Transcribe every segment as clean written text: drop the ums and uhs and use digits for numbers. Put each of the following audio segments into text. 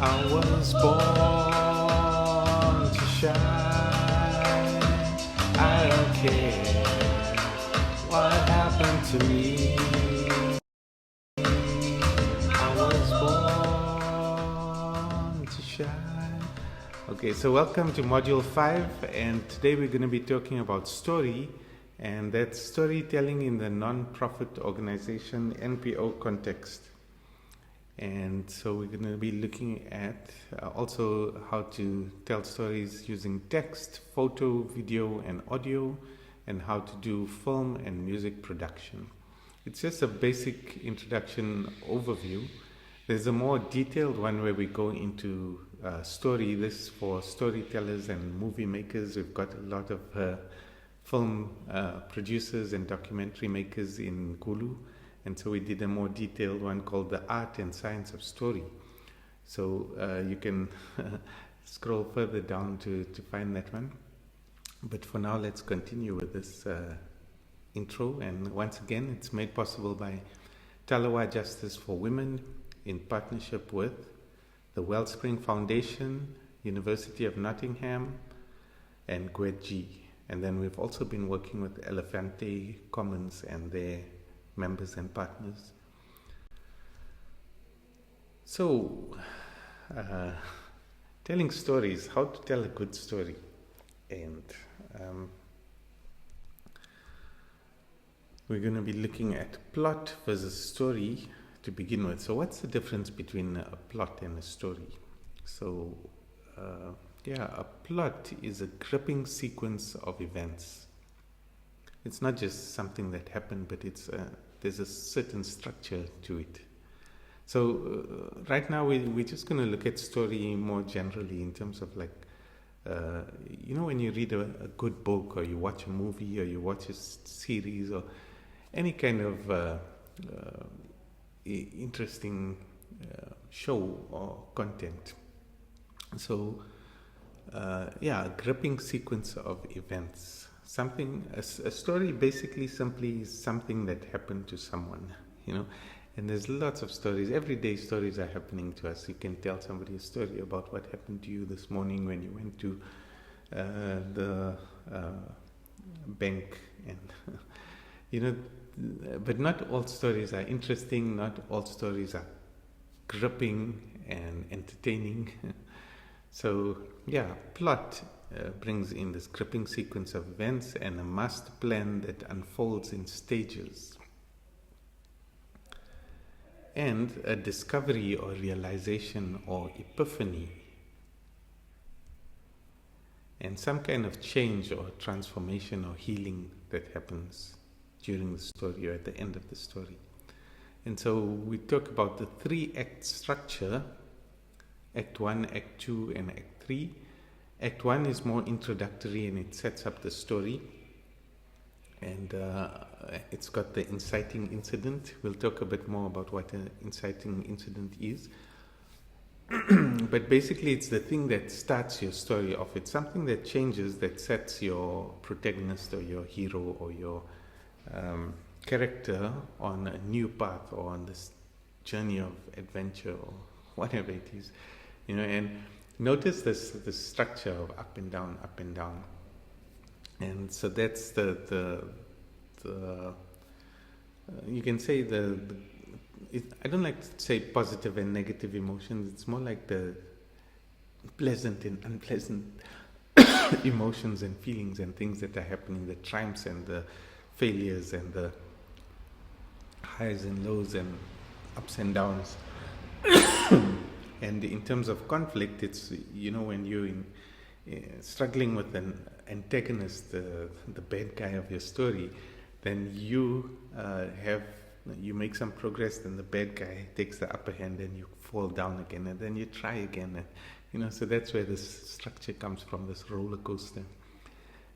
I was born to shine. I don't care what happened to me. I was born to shine. Okay, so welcome to Module 5, and today we're going to be talking about story, and that's storytelling in the non-profit organization NPO context. And so we're going to be looking at also how to tell stories using text, photo, video, and audio, and how to do film and music production. It's just a basic introduction overview. There's a more detailed one where we go into story. This for storytellers and movie makers. We've got a lot of film producers and documentary makers in Kulu. And so we did a more detailed one called The Art and Science of Story. So you can scroll further down to find that one. But for now, let's continue with this intro. And once again, it's made possible by Talawa Justice for Women in partnership with the Wellspring Foundation, University of Nottingham, and GWEDG. And then we've also been working with Elefante Commons and their members and partners. So, telling stories, how to tell a good story. And we're going to be looking at plot versus story to begin with. So what's the difference between a plot and a story? So, a plot is a gripping sequence of events. It's not just something that happened, but there's a certain structure to it. So right now we're just going to look at story more generally in terms of like, when you read a good book or you watch a movie or you watch a series or any kind of interesting show or content. So, a gripping sequence of events. A story basically simply is something that happened to someone, and there's lots of stories. Everyday stories are happening to us. You can tell somebody a story about what happened to you this morning when you went to the bank, and but not all stories are interesting. Not all stories are gripping and entertaining. So plot brings in this gripping sequence of events and a master plan that unfolds in stages, and a discovery or realization or epiphany, and some kind of change or transformation or healing that happens during the story or at the end of the story. And so we talk about the 3-act structure: Act 1, Act 2, and Act 3. Act 1 is more introductory and it sets up the story. And it's got the inciting incident. We'll talk a bit more about what an inciting incident is. But basically it's the thing that starts your story off. It's something that changes, that sets your protagonist or your hero or your character on a new path or on this journey of adventure or whatever it is. And notice this structure of up and down, and so that's the you can say I don't like to say positive and negative emotions. It's more like the pleasant and unpleasant emotions and feelings and things that are happening, the triumphs and the failures and the highs and lows and ups and downs. And in terms of conflict, it's, when you're struggling with an antagonist, the bad guy of your story, then you make some progress, then the bad guy takes the upper hand and you fall down again, and then you try again. And, so that's where this structure comes from, this roller coaster.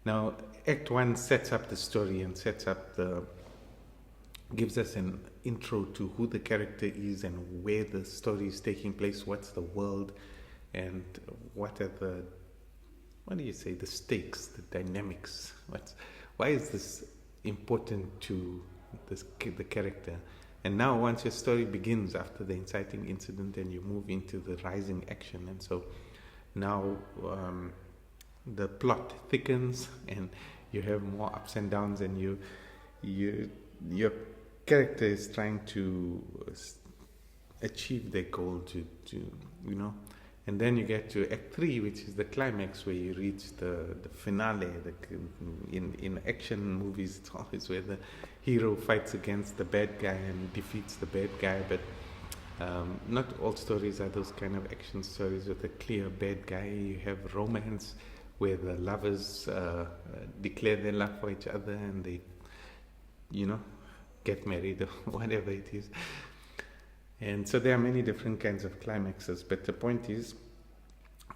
Now, Act 1 sets up the story and gives us an intro to who the character is and where the story is taking place, what's the world, and what are the stakes, the dynamics. Why is this important to the character? And now once your story begins after the inciting incident, and you move into the rising action, and so now the plot thickens and you have more ups and downs, and your character is trying to achieve their goal to and then you get to Act 3, which is the climax, where you reach the finale. In action movies, it's always where the hero fights against the bad guy and defeats the bad guy, but not all stories are those kind of action stories with a clear bad guy. You have romance where the lovers declare their love for each other, and they get married or whatever it is. And so there are many different kinds of climaxes, but the point is,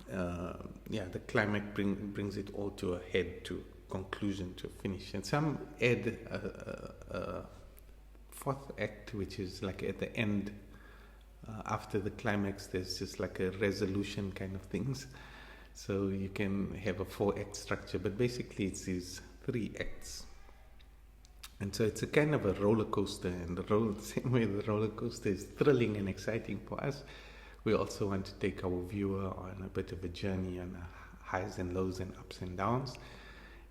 the climax brings it all to a head, to conclusion, to finish. And some add a fourth act, which is like at the end, after the climax, there's just like a resolution kind of things. So you can have a 4-act structure, but basically it's these 3 acts. And so it's a kind of a roller coaster, and the same way the roller coaster is thrilling and exciting for us, we also want to take our viewer on a bit of a journey on highs and lows and ups and downs.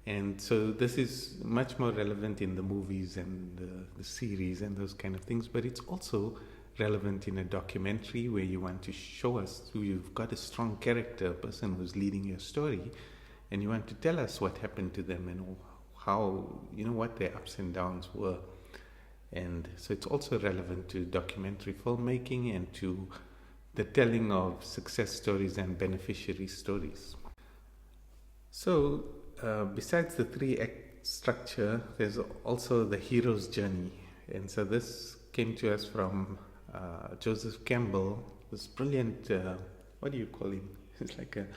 And so this is much more relevant in the movies and the series and those kind of things, but it's also relevant in a documentary where you want to show us, you've got a strong character, a person who's leading your story, and you want to tell us what happened to them and how, what their ups and downs were. And so it's also relevant to documentary filmmaking and to the telling of success stories and beneficiary stories. So besides the 3-act structure, there's also the hero's journey. And so this came to us from Joseph Campbell, this brilliant, what do you call him? He's like a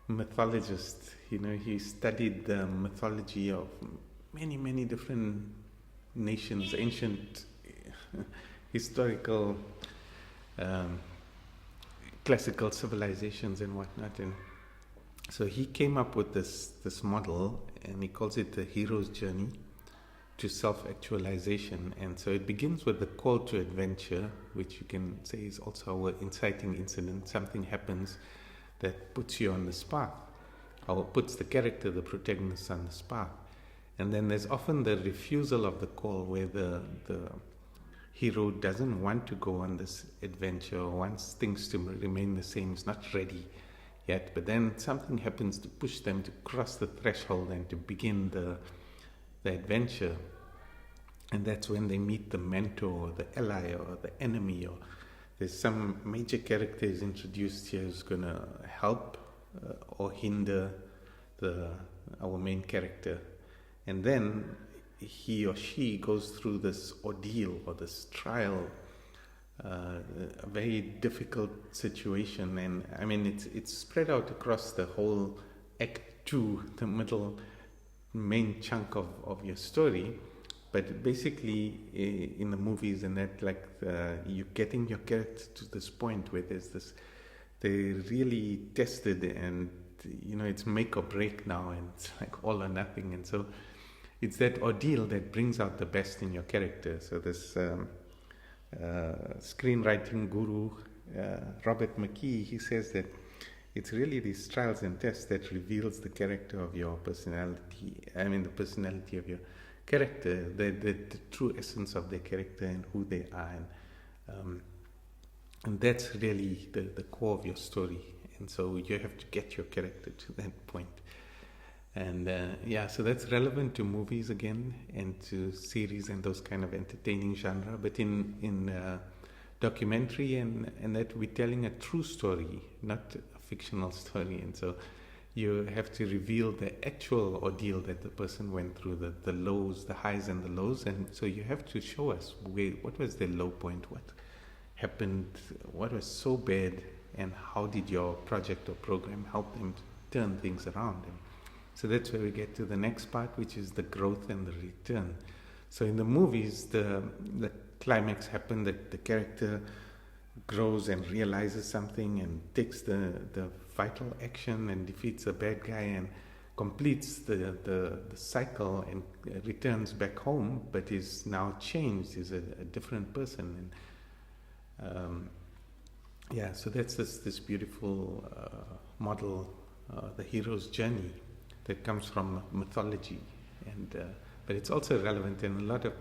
mythologist. He studied the mythology of many, many different nations, ancient, historical, classical civilizations and whatnot. And so he came up with this model, and he calls it the hero's journey to self-actualization. And so it begins with the call to adventure, which you can say is also our inciting incident. Something happens that puts you on this path, or puts the character, the protagonist, on this path. And then there's often the refusal of the call, where the hero doesn't want to go on this adventure, or wants things to remain the same, is not ready yet. But then something happens to push them to cross the threshold and to begin the adventure. And that's when they meet the mentor, or the ally, or the enemy, or there's some major character is introduced here who's going to help or hinder our main character. And then he or she goes through this ordeal or this trial, a very difficult situation. And I mean, it's spread out across the whole Act 2, the middle main chunk of your story. But basically, in the movies and that, you're getting your character to this point where there's this, they're really tested, and it's make or break now, and it's like all or nothing. And so it's that ordeal that brings out the best in your character. So this screenwriting guru, Robert McKee, he says that it's really these trials and tests that reveals the character of your personality. The personality of your character, the true essence of their character and who they are, and that's really the core of your story. And so you have to get your character to that point. And so that's relevant to movies again, and to series and those kind of entertaining genre. But in documentary and that, we're telling a true story, not a fictional story. And so you have to reveal the actual ordeal that the person went through, the lows, the highs and the lows. And so you have to show us what was their low point, what happened, what was so bad, and how did your project or program help them to turn things around. And so that's where we get to the next part, which is the growth and the return. So in the movies, the climax happened, that the character grows and realizes something and takes the vital action and defeats the bad guy and completes the cycle and returns back home, but is now changed, is a different person. And so that's this beautiful model, the hero's journey that comes from mythology, and but it's also relevant, and a lot of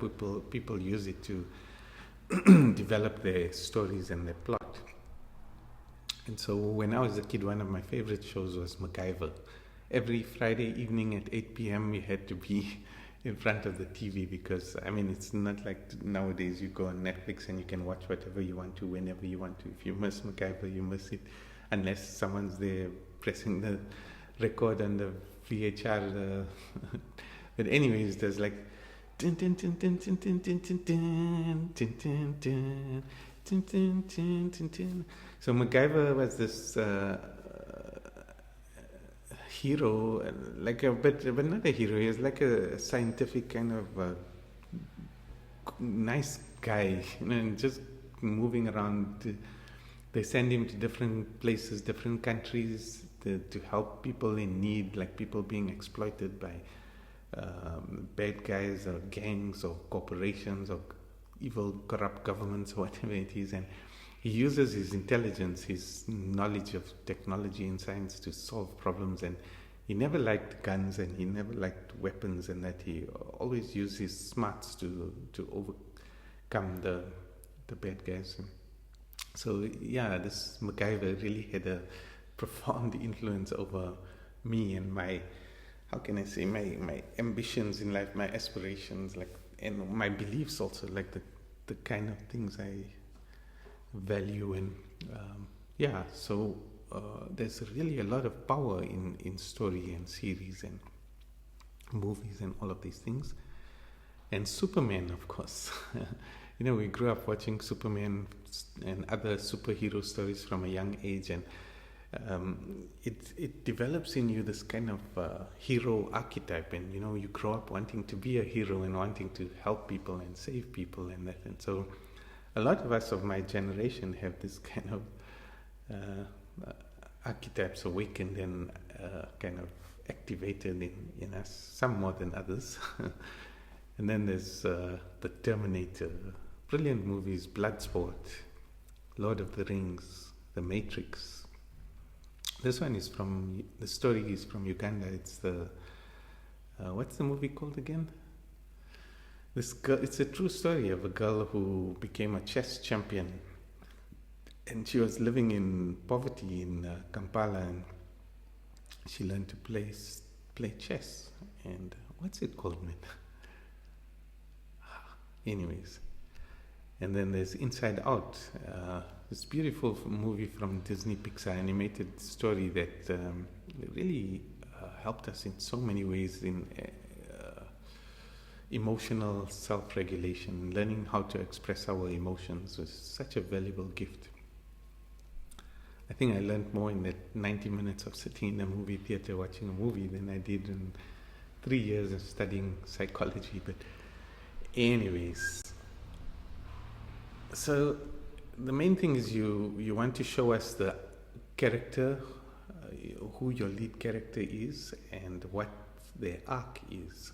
people use it to develop their stories and their plot. And so when I was a kid, one of my favorite shows was MacGyver. Every Friday evening at 8 p.m. we had to be in front of the TV, because it's not like nowadays you go on Netflix and you can watch whatever you want to whenever you want to. If you miss MacGyver, you miss it, unless someone's there pressing the record on the VHR. But anyways, there's like tin tin tin tin tin tin tin tin tin tin tin tin tin tin tin tin tin. So MacGyver was this hero, but not a hero. He was like a scientific kind of nice guy, and just moving around. They send him to different places, different countries, to help people in need, like people being exploited by bad guys or gangs or corporations or evil, corrupt governments or whatever it is. And he uses his intelligence, his knowledge of technology and science to solve problems. And he never liked guns, and he never liked weapons, and that he always used his smarts to overcome the bad guys. So this MacGyver really had a profound influence over me and my ambitions in life, my aspirations, and my beliefs also, like the kind of things I value. And so there's really a lot of power in story and series and movies and all of these things. And Superman, of course. We grew up watching Superman and other superhero stories from a young age, and it develops in you this kind of hero archetype, and you grow up wanting to be a hero and wanting to help people and save people and that. And so a lot of us of my generation have this kind of archetypes awakened and kind of activated in us, some more than others. And then there's the Terminator, brilliant movies, Bloodsport, Lord of the Rings, The Matrix. This one is the story is from Uganda. It's the, what's the movie called again? This girl, it's a true story of a girl who became a chess champion. And she was living in poverty in Kampala, and she learned to play chess. And what's it called, man? Anyways. And then there's Inside Out, this beautiful movie from Disney Pixar, animated story that really helped us in so many ways in emotional self-regulation. Learning how to express our emotions was such a valuable gift. I think I learned more in that 90 minutes of sitting in a movie theater watching a movie than I did in 3 years of studying psychology. But anyways, so the main thing is you want to show us the character, who your lead character is, and what their arc is.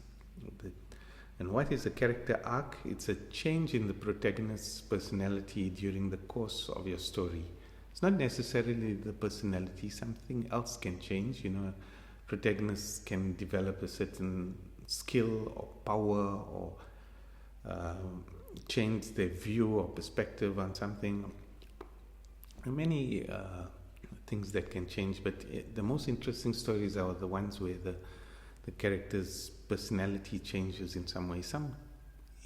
And what is a character arc? It's a change in the protagonist's personality during the course of your story. It's not necessarily the personality, something else can change. Protagonists can develop a certain skill or power, or change their view or perspective on something. There are many things that can change, but the most interesting stories are the ones where the character's personality changes in some way, some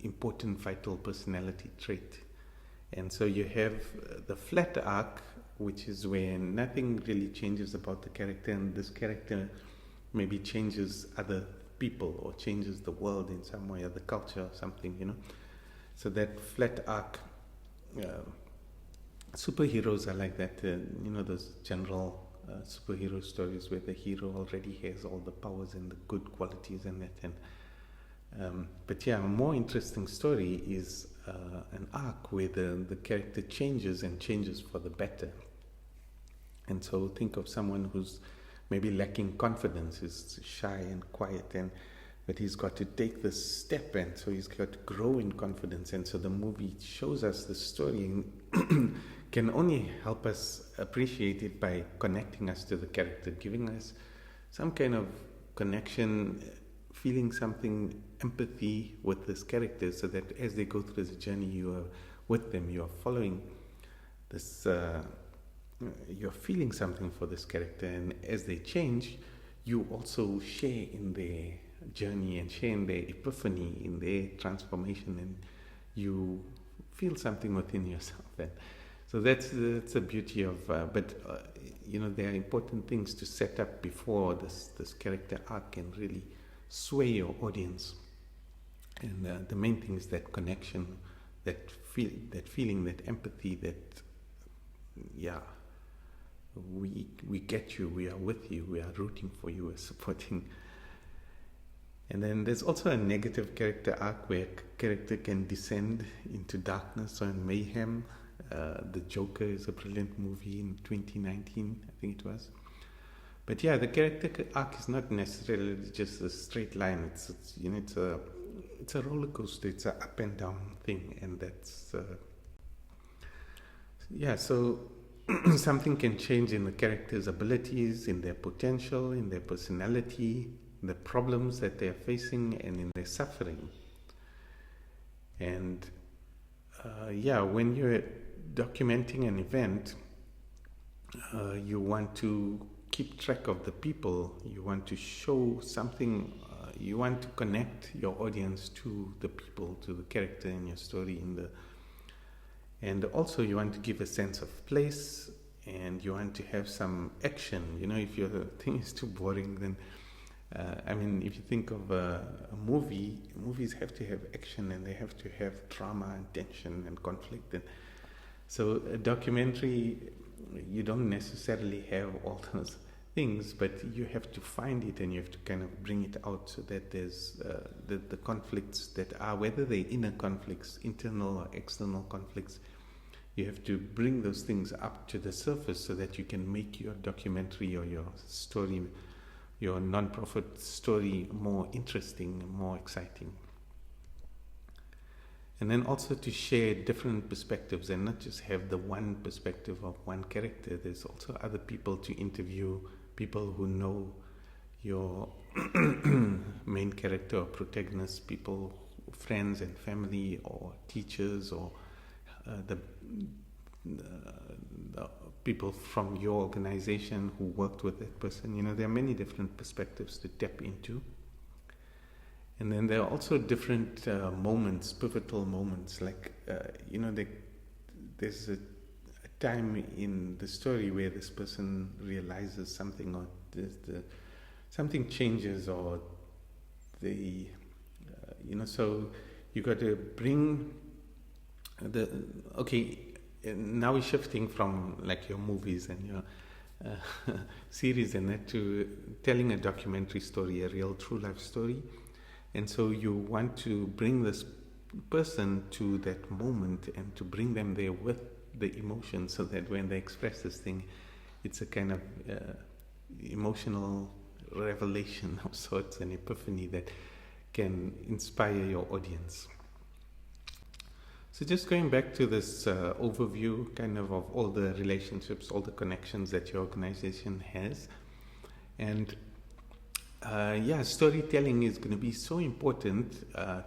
important vital personality trait. And so you have the flat arc, which is where nothing really changes about the character, and this character maybe changes other people or changes the world in some way, or the culture or something, So that flat arc, superheroes are like that, those general superhero stories where the hero already has all the powers and the good qualities and that. But a more interesting story is an arc where the character changes and changes for the better. And so think of someone who's maybe lacking confidence, is shy and quiet, but he's got to take this step, and so he's got to grow in confidence. And so the movie shows us the story and can only help us appreciate it by connecting us to the character, giving us some kind of connection, feeling something, empathy with this character, so that as they go through the journey, you are with them, you are following this, you're feeling something for this character, and as they change, you also share in their journey and share in their epiphany, in their transformation, and you feel something within yourself. And so that's the beauty of, there are important things to set up before this character arc can really sway your audience. And the main thing is that connection, that feeling, that empathy, that, we get you, we are with you, we are rooting for you, we're supporting. And then there's also a negative character arc where a character can descend into darkness or mayhem. The Joker is a brilliant movie in 2019, I think it was. But the character arc is not necessarily just a straight line. It's a roller coaster. It's an up and down thing, and that's So something can change in the character's abilities, in their potential, in their personality, the problems that they are facing, and in their suffering. And when you're documenting an event, you want to keep track of the people, you want to show something, you want to connect your audience to the people, to the character in your story, and also you want to give a sense of place, and you want to have some action. If your thing is too boring, then if you think of a movie, movies have to have action, and they have to have drama and tension and conflict. And so a documentary, you don't necessarily have all those things, but you have to find it, and you have to kind of bring it out, so that there's the conflicts that are, whether they're inner conflicts, internal or external conflicts, you have to bring those things up to the surface, so that you can make your documentary or your story, your non-profit story, more interesting and more exciting. And then also to share different perspectives, and not just have the one perspective of one character. There's also other people to interview, people who know your main character or protagonist, people, friends and family, or teachers, or the people from your organization who worked with that person. There are many different perspectives to tap into. And then there are also different moments, pivotal moments, like, there's a time in the story where this person realizes something, or something changes, or so you got to bring now we're shifting from like your movies and your series and that to telling a documentary story, a real true life story. And so you want to bring this person to that moment and to bring them there with the emotion, so that when they express this thing, it's a kind of emotional revelation of sorts, an epiphany that can inspire your audience. So just going back to this overview kind of all the relationships, all the connections that your organization has. And storytelling is going to be so important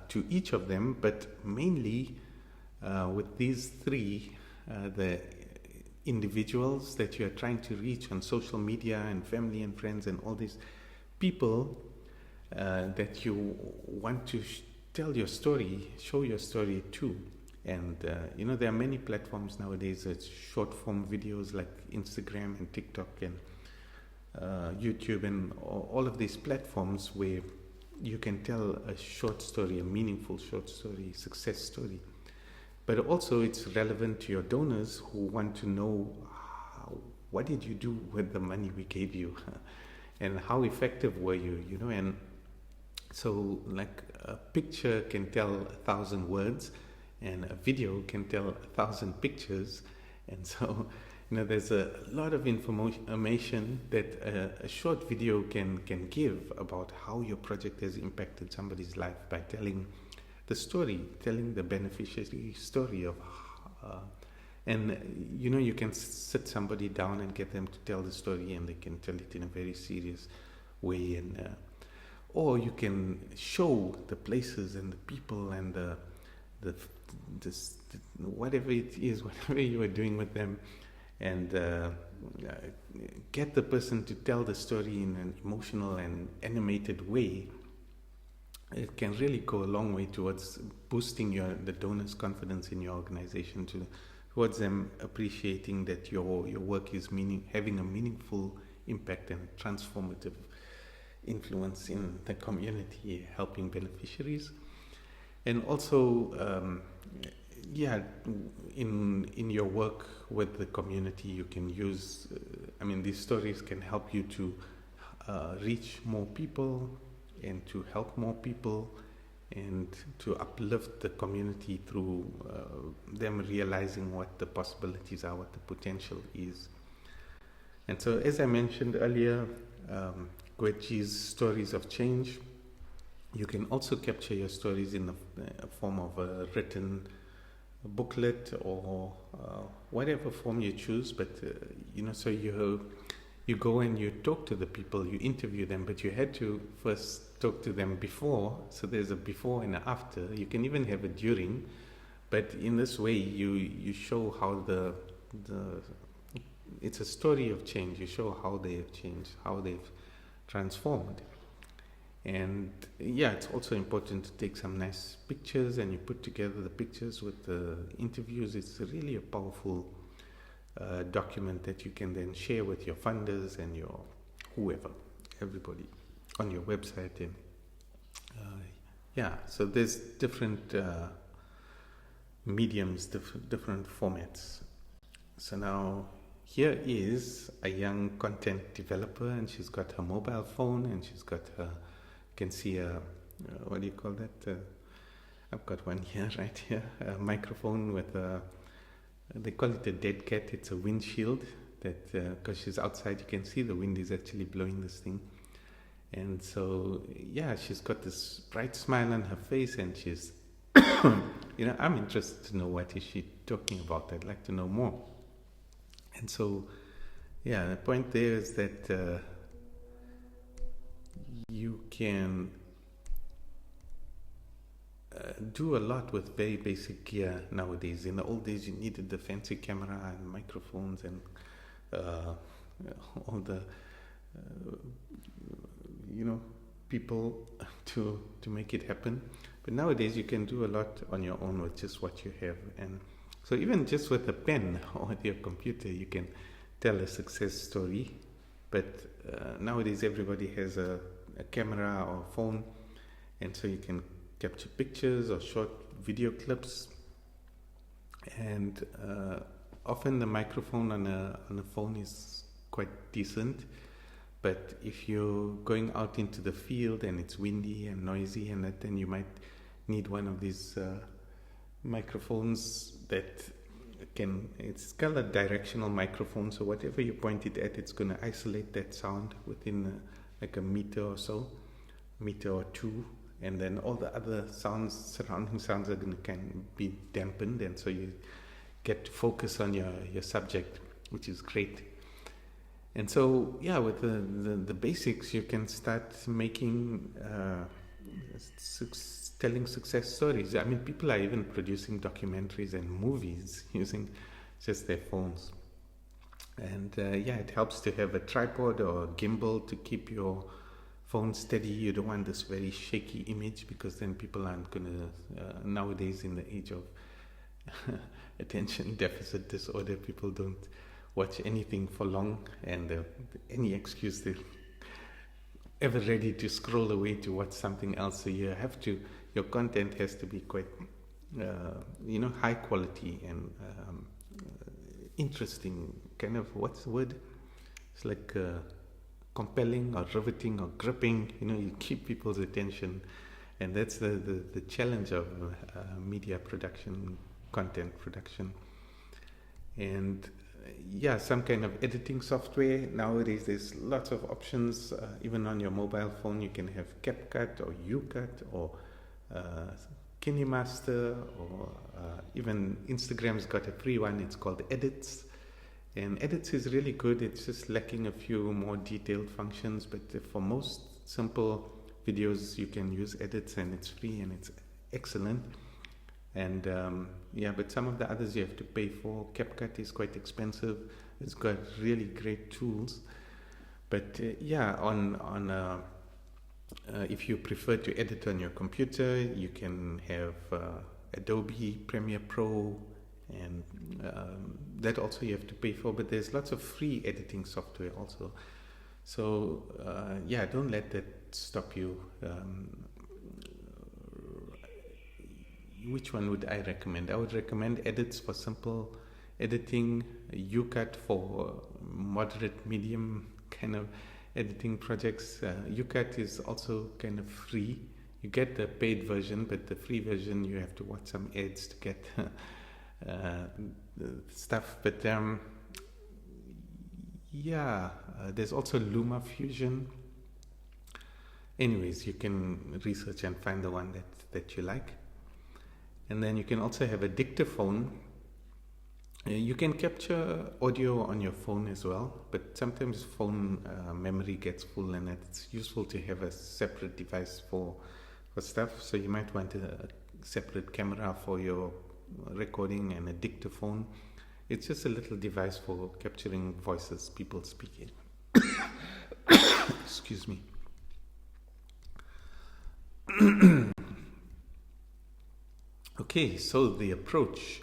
to each of them, but mainly with these three, the individuals that you are trying to reach on social media, and family and friends, and all these people that you want to tell your story, show your story to. And there are many platforms nowadays. It's short form videos like Instagram and TikTok and YouTube, and all of these platforms where you can tell a short story, a meaningful short story, success story. But also it's relevant to your donors who want to know, what did you do with the money we gave you? And how effective were you? And so like a picture can tell 1,000 words, and a video can tell 1,000 pictures. And so there's a lot of information that a short video can give about how your project has impacted somebody's life by telling the story, telling the beneficiary story of, and you can sit somebody down and get them to tell the story, and they can tell it in a very serious way, and or you can show the places and the people and the whatever it is, whatever you are doing with them, and get the person to tell the story in an emotional and animated way. It can really go a long way towards boosting the donors' confidence in your organization, towards them appreciating that your work is having a meaningful impact and transformative influence in the community, helping beneficiaries. And also, in your work with the community, you can use, these stories can help you to reach more people and to help more people and to uplift the community through them realizing what the possibilities are, what the potential is. And so, as I mentioned earlier, Gwetji's stories of change. You can also capture your stories in the form of a written booklet or whatever form you choose. But so you go and you talk to the people, you interview them, but you had to first talk to them before. So there's a before and a after. You can even have a during, but in this way you show how it's a story of change. You show how they have changed, how they've transformed. And it's also important to take some nice pictures, and you put together the pictures with the interviews. It's really a powerful document that you can then share with your funders and your everybody on your website. And so there's different mediums, different formats. So now here is a young content developer, and she's got her mobile phone, and she's got her, you can see what do you call that? I've got one here, right here, a microphone with they call it a dead cat. It's a windshield that, because she's outside, you can see the wind is actually blowing this thing. And so, she's got this bright smile on her face, and she's, I'm interested to know what is she talking about. I'd like to know more. And so, the point there is that you can do a lot with very basic gear nowadays. In the old days, you needed the fancy camera and microphones and all the people to make it happen. But nowadays, you can do a lot on your own with just what you have. And so even just with a pen or with your computer, you can tell a success story. But nowadays, everybody has a camera or phone, and so you can capture pictures or short video clips. And often the microphone on a phone is quite decent. But if you're going out into the field and it's windy and noisy and that, then you might need one of these microphones that it's called a directional microphone. So whatever you point it at, it's going to isolate that sound within like a meter or so, meter or two. And then all the other sounds, surrounding sounds, are going to be dampened. And so you get to focus on your subject, which is great. And so, with the basics, you can start making, telling success stories. I mean, people are even producing documentaries and movies using just their phones. And it helps to have a tripod or a gimbal to keep your phone steady. You don't want this very shaky image, because then people aren't going to, nowadays in the age of attention deficit disorder, people don't watch anything for long, and any excuse they're ever ready to scroll away to watch something else. So your content has to be quite, high quality and interesting, kind of, what's the word? It's like compelling or riveting or gripping, you keep people's attention. And that's the challenge of media production, content production. And yeah, some kind of editing software. Nowadays, there's lots of options. Even on your mobile phone, you can have CapCut or UCut or uh, KineMaster, or even Instagram's got a free one. It's called Edits. And Edits is really good. It's just lacking a few more detailed functions, but for most simple videos, you can use Edits, and it's free and it's excellent. And yeah, but some of the others you have to pay for. CapCut is quite expensive. It's got really great tools, but yeah, if you prefer to edit on your computer, you can have Adobe Premiere Pro, and that also you have to pay for. But there's lots of free editing software also. So yeah, don't let that stop you. Which one would I recommend? I would recommend Edits for simple editing, UCut for moderate, medium kind of editing projects. UCut is also kind of free. You get the paid version, but the free version you have to watch some ads to get the stuff. But yeah, there's also LumaFusion. Anyways, you can research and find the one that you like. And then you can also have a dictaphone. You can capture audio on your phone as well, but sometimes phone memory gets full, and it's useful to have a separate device for stuff. So you might want a separate camera for your recording and a dictaphone. It's just a little device for capturing voices, people speaking. Excuse me. Okay, so the approach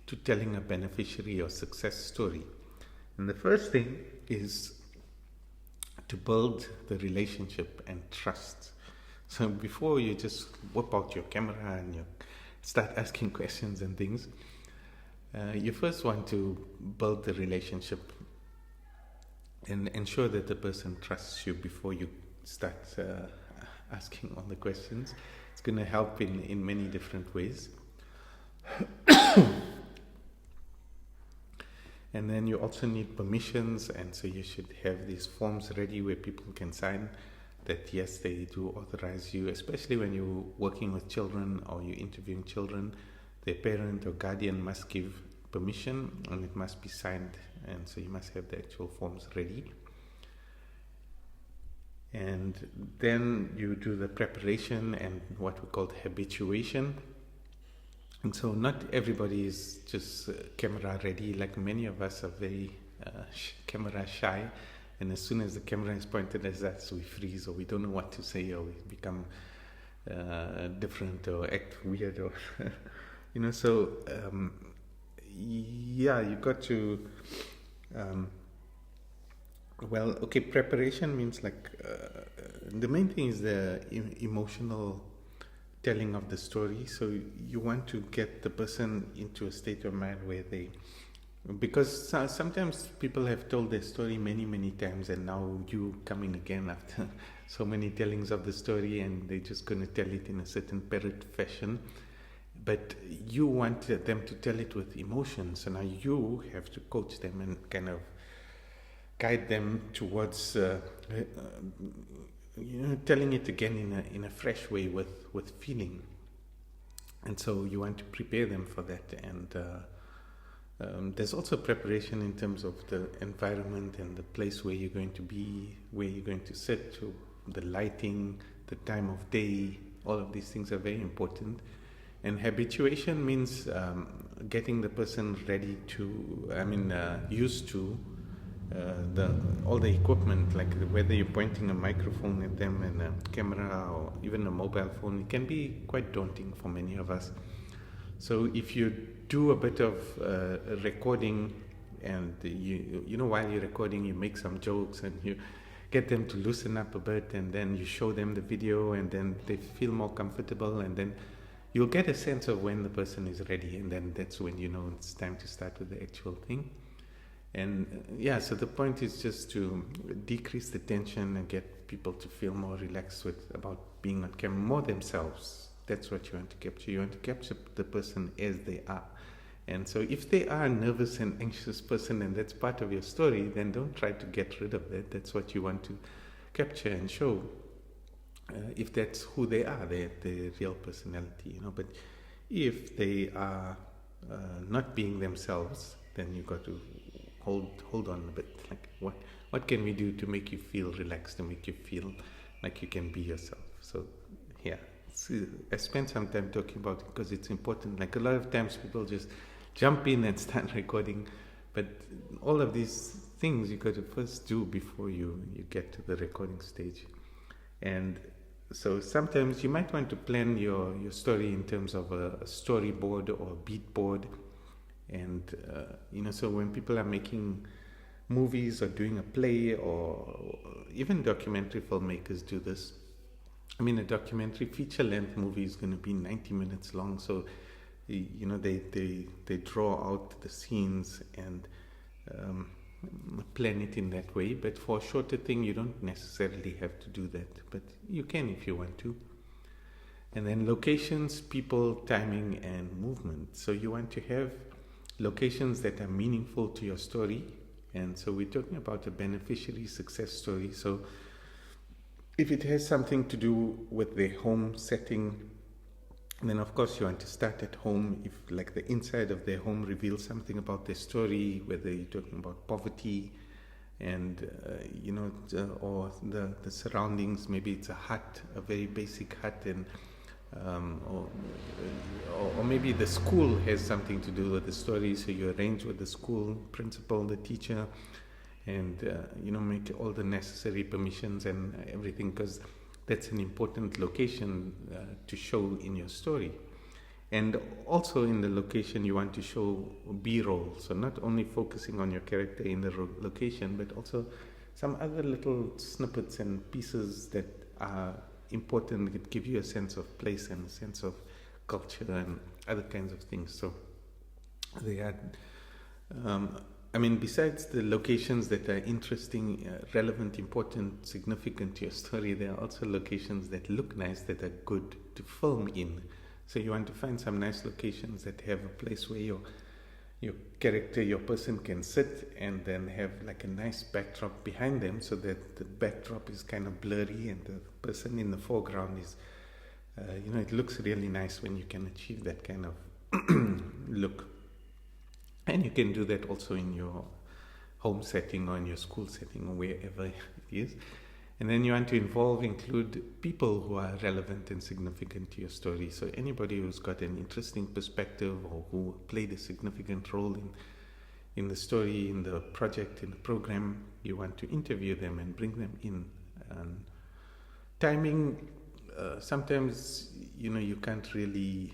to telling a beneficiary or success story. And the first thing is to build the relationship and trust. So before you just whip out your camera and you start asking questions and things, you first want to build the relationship and ensure that the person trusts you before you start asking all the questions. It's going to help in many different ways. And then you also need permissions, and so you should have these forms ready where people can sign that yes, they do authorize you, especially when you're working with children or you're interviewing children. Their parent or guardian must give permission, and it must be signed, and so you must have the actual forms ready. And then you do the preparation and what we call habituation. And so not everybody is just camera ready. Like many of us are very camera shy, and as soon as the camera is pointed at us, we freeze, or we don't know what to say, or we become different or act weird, or so yeah, you got to preparation means like the main thing is the emotional telling of the story. So you want to get the person into a state of mind where because sometimes people have told their story many times, and now you coming again after so many tellings of the story, and they're just going to tell it in a certain parrot fashion. But you want them to tell it with emotion, so now you have to coach them and kind of guide them towards telling it again in a fresh way with feeling. And so you want to prepare them for that. And there's also preparation in terms of the environment and the place where you're going to be, where you're going to sit, to the lighting, the time of day. All of these things are very important. And habituation means getting the person ready to, used to all the equipment, like whether you're pointing a microphone at them and a camera or even a mobile phone. It can be quite daunting for many of us. So if you do a bit of recording, and while you're recording, you make some jokes and you get them to loosen up a bit, and then you show them the video, and then they feel more comfortable, and then you'll get a sense of when the person is ready, and then that's when it's time to start with the actual thing. And so the point is just to decrease the tension and get people to feel more relaxed about being on camera, more themselves. That's what you want to capture. You want to capture the person as they are, And so if they are a nervous and anxious person and that's part of your story, then don't try to get rid of that. That's what you want to capture and show. If that's who they are, their real personality, But if they are not being themselves, then you got to hold on a bit. Like what can we do to make you feel relaxed and make you feel like you can be yourself? So yeah, I spent some time talking about it because it's important. Like a lot of times people just jump in and start recording, but all of these things you got to first do before you get to the recording stage. And so sometimes you might want to plan your story in terms of a storyboard or a beat board. And, so when people are making movies or doing a play, or even documentary filmmakers do this. I mean, a documentary feature-length movie is going to be 90 minutes long. So, they draw out the scenes and plan it in that way. But for a shorter thing, you don't necessarily have to do that. But you can if you want to. And then locations, people, timing, and movement. So you want to have locations that are meaningful to your story. And so we're talking about a beneficiary success story. So if it has something to do with the home setting, then of course you want to start at home. If like the inside of their home reveals something about their story, whether you're talking about poverty and or the surroundings, maybe it's a hut, a very basic hut, and or maybe the school has something to do with the story, so you arrange with the school principal, the teacher, and make all the necessary permissions and everything, because that's an important location to show in your story. And also in the location you want to show B-roll, so not only focusing on your character in the location, but also some other little snippets and pieces that are important, that give you a sense of place and a sense of culture and other kinds of things. So they are besides the locations that are interesting, relevant, important, significant to your story, there are also locations that look nice, that are good to film in. So you want to find some nice locations that have a place where your character, your person can sit, and then have like a nice backdrop behind them, so that the backdrop is kind of blurry and the person in the foreground is, it looks really nice when you can achieve that kind of look. And you can do that also in your home setting or in your school setting or wherever it is. And then you want to include people who are relevant and significant to your story. So anybody who's got an interesting perspective or who played a significant role in the story, in the project, in the program, you want to interview them and bring them in. And timing, sometimes, you can't really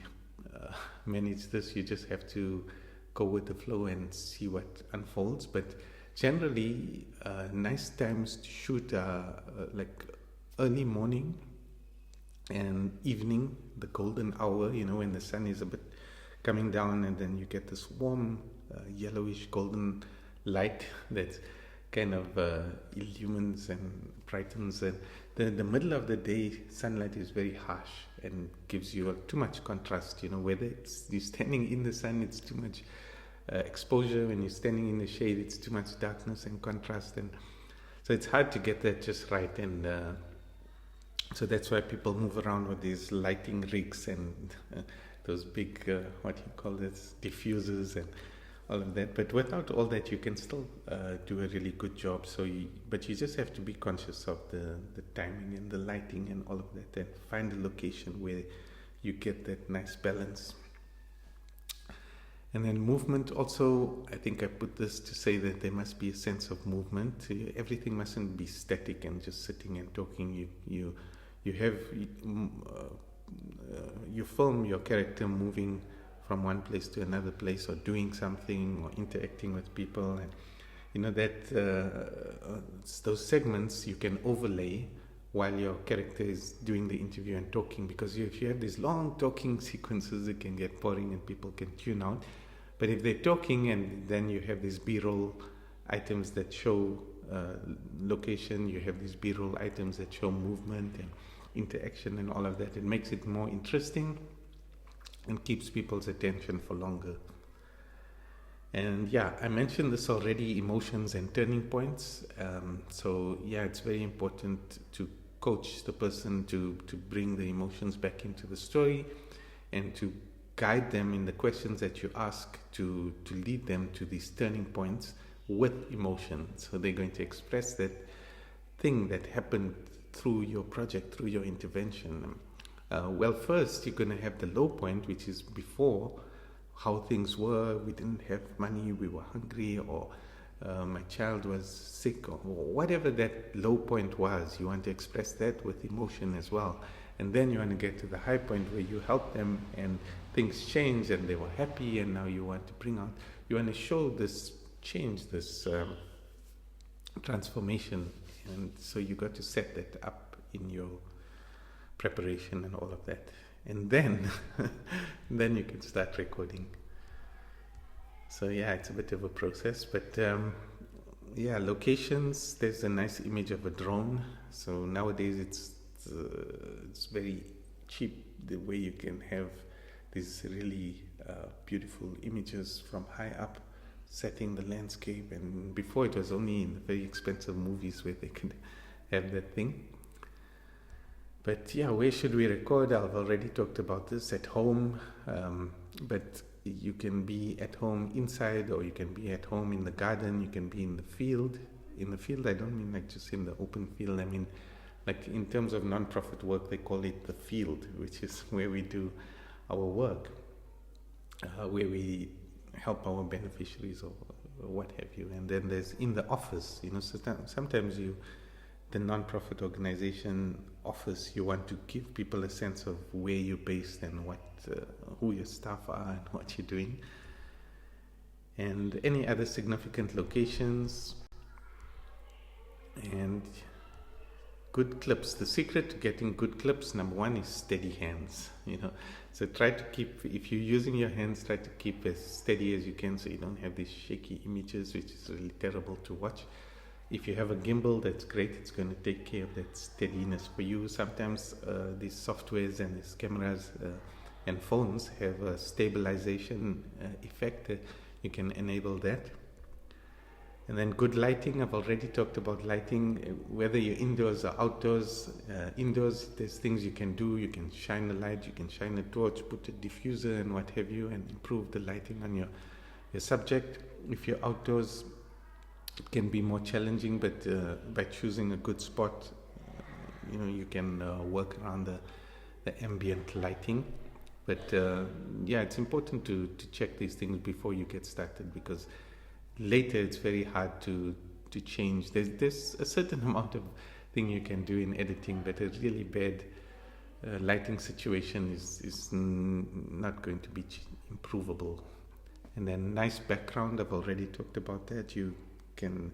manage this. You just have to go with the flow and see what unfolds. But generally, nice times to shoot are like early morning and evening, the golden hour, when the sun is a bit coming down, and then you get this warm yellowish golden light that kind of illumines and brightens. And the middle of the day sunlight is very harsh and gives you too much contrast. Whether you're standing in the sun, it's too much exposure. When you're standing in the shade, it's too much darkness and contrast, and so it's hard to get that just right. And so that's why people move around with these lighting rigs and those big diffusers and all of that. But without all that, you can still do a really good job. But you just have to be conscious of the timing and the lighting and all of that, and find a location where you get that nice balance. And then movement also, I think I put this to say that there must be a sense of movement. Everything mustn't be static and just sitting and talking. You film your character moving from one place to another place, or doing something, or interacting with people, and those segments you can overlay while your character is doing the interview and talking, because if you have these long talking sequences, it can get boring and people can tune out. But if they're talking and then you have these B-roll items that show location, you have these B-roll items that show movement and interaction and all of that, it makes it more interesting and keeps people's attention for longer. And yeah, I mentioned this already, emotions and turning points. So yeah, it's very important to coach the person to bring the emotions back into the story and to guide them in the questions that you ask to lead them to these turning points with emotion. So they're going to express that thing that happened through your project, through your intervention. Well, first you're going to have the low point, which is before, how things were. We didn't have money, we were hungry, or my child was sick, or whatever that low point was. You want to express that with emotion as well. And then you want to get to the high point where you help them and things change and they were happy, and now you want to you want to show this change, this transformation. And so you got to set that up in your preparation and all of that. And then then you can start recording. So yeah, it's a bit of a process, but yeah, locations, there's a nice image of a drone. So nowadays it's very cheap, the way you can have these really beautiful images from high up, setting the landscape. And before, it was only in very expensive movies where they could have that thing. But yeah, where should we record? I've already talked about this. At home, but you can be at home inside, or you can be at home in the garden, you can be in the field. In the field, I don't mean like just in the open field. I mean, like in terms of non-profit work, they call it the field, which is where we do our work, where we help our beneficiaries or what have you. And then there's in the office, so sometimes the non-profit organization office, you want to give people a sense of where you're based and who your staff are and what you're doing, and any other significant locations. And good clips. The secret to getting good clips, number one, is steady hands. So try to keep, if you're using your hands, try to keep as steady as you can, so you don't have these shaky images, which is really terrible to watch. If you have a gimbal, that's great. It's going to take care of that steadiness for you. Sometimes these softwares and these cameras and phones have a stabilization effect. You can enable that. And then good lighting. I've already talked about lighting, whether you're indoors or outdoors. Indoors, there's things you can do. You can shine a light, you can shine a torch, put a diffuser and what have you, and improve the lighting on your subject. If you're outdoors, it can be more challenging, but by choosing a good spot, you can work around the ambient lighting. But yeah, it's important to check these things before you get started, because later it's very hard to change. There's a certain amount of thing you can do in editing, but a really bad lighting situation is not going to be improvable. And then nice background, I've already talked about that. You can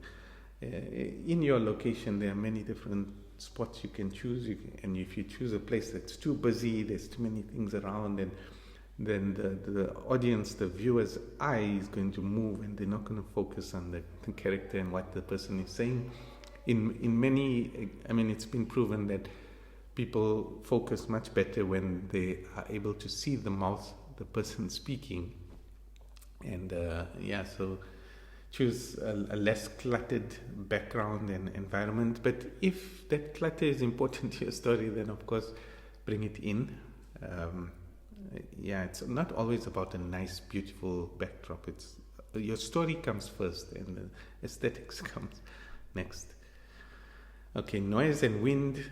in your location, there are many different spots you can choose, and if you choose a place that's too busy, there's too many things around, and then the audience, the viewer's eye is going to move, and they're not going to focus on the character and what the person is saying. In many, it's been proven that people focus much better when they are able to see the mouth, the person speaking. And so choose a less cluttered background and environment. But if that clutter is important to your story, then of course bring it in. It's not always about a nice, beautiful backdrop. It's your story comes first, and the aesthetics comes next. Okay, noise and wind.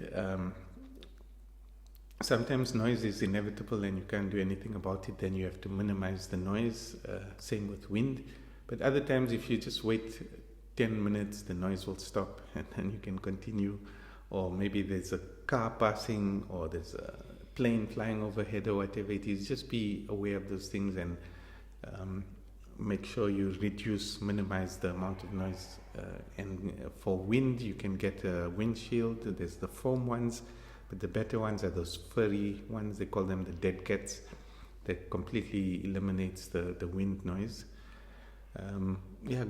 Sometimes noise is inevitable and you can't do anything about it. Then you have to minimize the noise. Same with wind. But other times, if you just wait 10 minutes, the noise will stop and then you can continue. Or maybe there's a car passing, or there's a plane flying overhead, or whatever it is. Just be aware of those things and make sure you minimize the amount of noise. And for wind, you can get a windshield. There's the foam ones, but the better ones are those furry ones. They call them the dead cats. That completely eliminates the wind noise.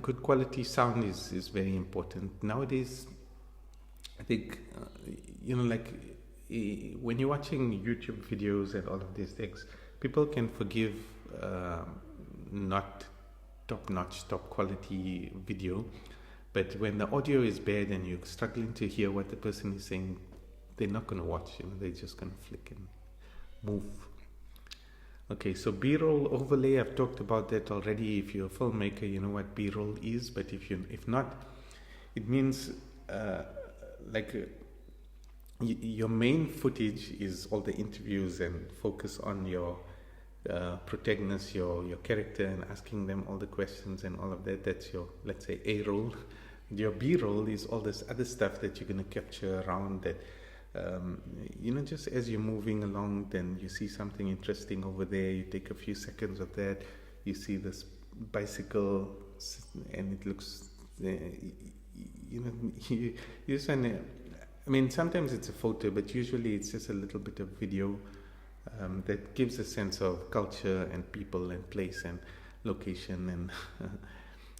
Good quality sound is very important. Nowadays, I think, when you're watching YouTube videos and all of these things, people can forgive not top-notch, top quality video. But when the audio is bad and you're struggling to hear what the person is saying, they're not going to watch, they're just going to flick and move. Okay, so B-roll overlay, I've talked about that already. If you're a filmmaker, you know what B-roll is, but if not, it means your main footage is all the interviews and focus on your protagonist, your character, and asking them all the questions and all of that. That's your, let's say, A-roll. Your B-roll is all this other stuff that you're going to capture around that. Just as you're moving along, then you see something interesting over there, you take a few seconds of that, you see this bicycle and it looks, you just want to, sometimes it's a photo, but usually it's just a little bit of video that gives a sense of culture and people and place and location,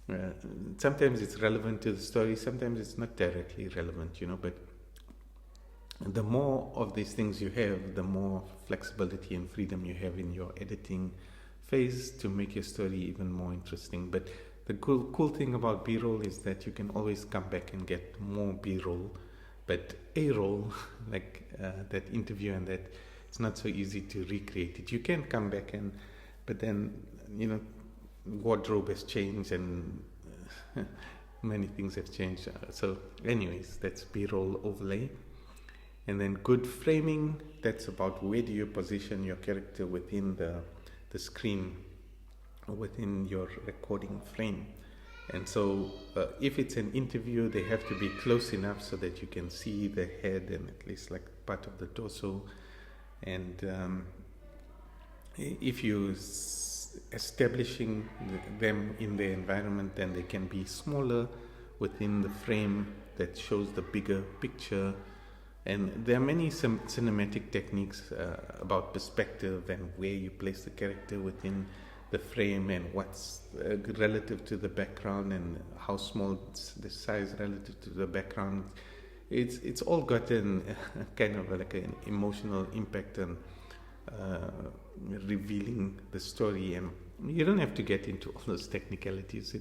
and sometimes it's relevant to the story, sometimes it's not directly relevant, but the more of these things you have, the more flexibility and freedom you have in your editing phase to make your story even more interesting. But the cool thing about B-roll is that you can always come back and get more B-roll. But A-roll, like that interview and that, it's not so easy to recreate it. You can come back but then, wardrobe has changed and many things have changed. So anyways, that's B-roll overlay. And then good framing, that's about where do you position your character within the screen, within your recording frame. And so if it's an interview, they have to be close enough so that you can see the head and at least like part of the torso. And if you establishing them in the environment, then they can be smaller within the frame that shows the bigger picture. And there are many cinematic techniques about perspective and where you place the character within the frame and what's relative to the background and how small the size relative to the background. It's all got kind of like an emotional impact and revealing the story. And you don't have to get into all those technicalities.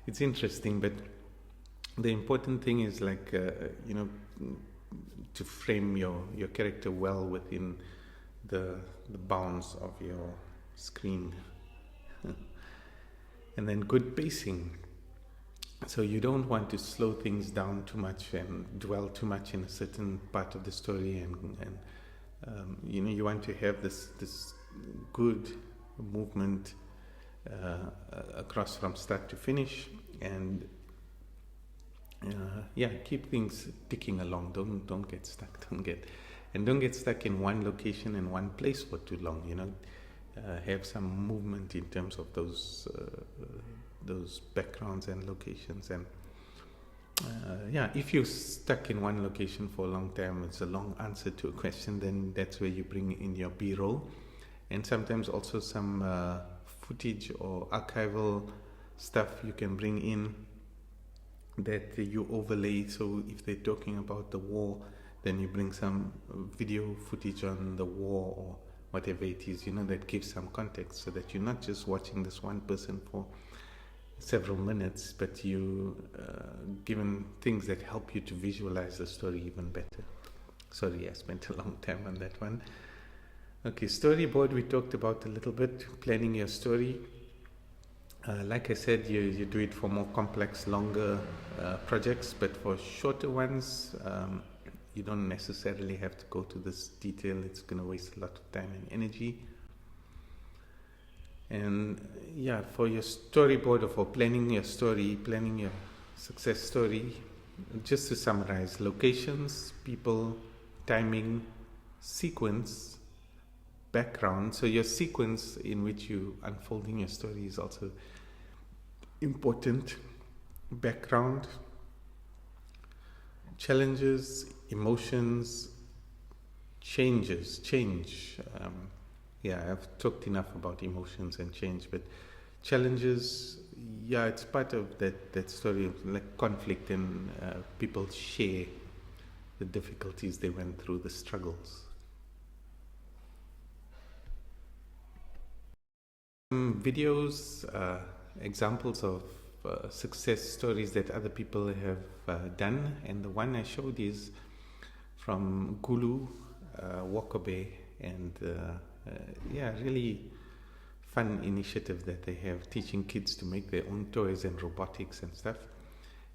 It's interesting, but the important thing is to frame your character well within the bounds of your screen. And then good pacing. So you don't want to slow things down too much and dwell too much in a certain part of the story, and you want to have this good movement across from start to finish, and keep things ticking along. Don't get stuck. Don't get stuck in one location and one place for too long. Have some movement in terms of those backgrounds and locations. And if you're stuck in one location for a long time, it's a long answer to a question. Then that's where you bring in your B-roll, and sometimes also some footage or archival stuff you can bring in that you overlay. So if they're talking about the war, then you bring some video footage on the war or whatever it is, that gives some context, so that you're not just watching this one person for several minutes, but you given things that help you to visualize the story even better. Sorry, I spent a long time on that one. Okay, storyboard we talked about a little bit, planning your story. Like I said, you do it for more complex, longer projects, but for shorter ones, you don't necessarily have to go to this detail. It's going to waste a lot of time and energy. And for your storyboard or for planning your story, planning your success story, just to summarize: locations, people, timing, sequence, background. So your sequence in which you unfolding your story is also important. Background, challenges, emotions, change. I've talked enough about emotions and change, but challenges, it's part of that story of like conflict, and people share the difficulties they went through, the struggles. Videos, examples of success stories that other people have done, and the one I showed is from Gulu, Wakabe, and really fun initiative that they have, teaching kids to make their own toys and robotics and stuff.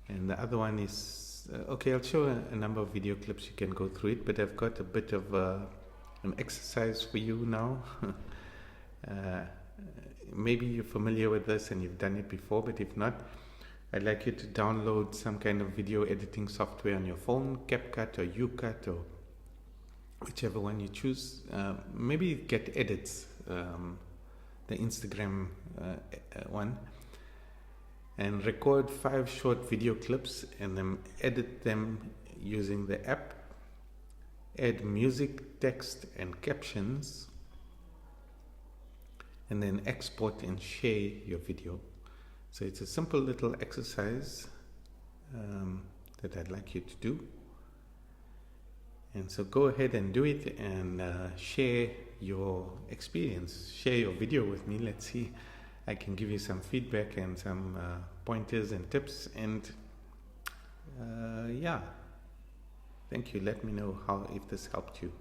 And the other one is I'll show a number of video clips. You can go through it, but I've got a bit of an exercise for you now. Maybe you're familiar with this and you've done it before, but if not, I'd like you to download some kind of video editing software on your phone, CapCut or UCut or whichever one you choose. Maybe get Edits, the Instagram one, and record 5 short video clips and then edit them using the app. Add music, text and captions, and then export and share your video. So it's a simple little exercise that I'd like you to do. And so go ahead and do it and share your experience. Share your video with me. Let's see. I can give you some feedback and some pointers and tips. And thank you. Let me know if this helped you.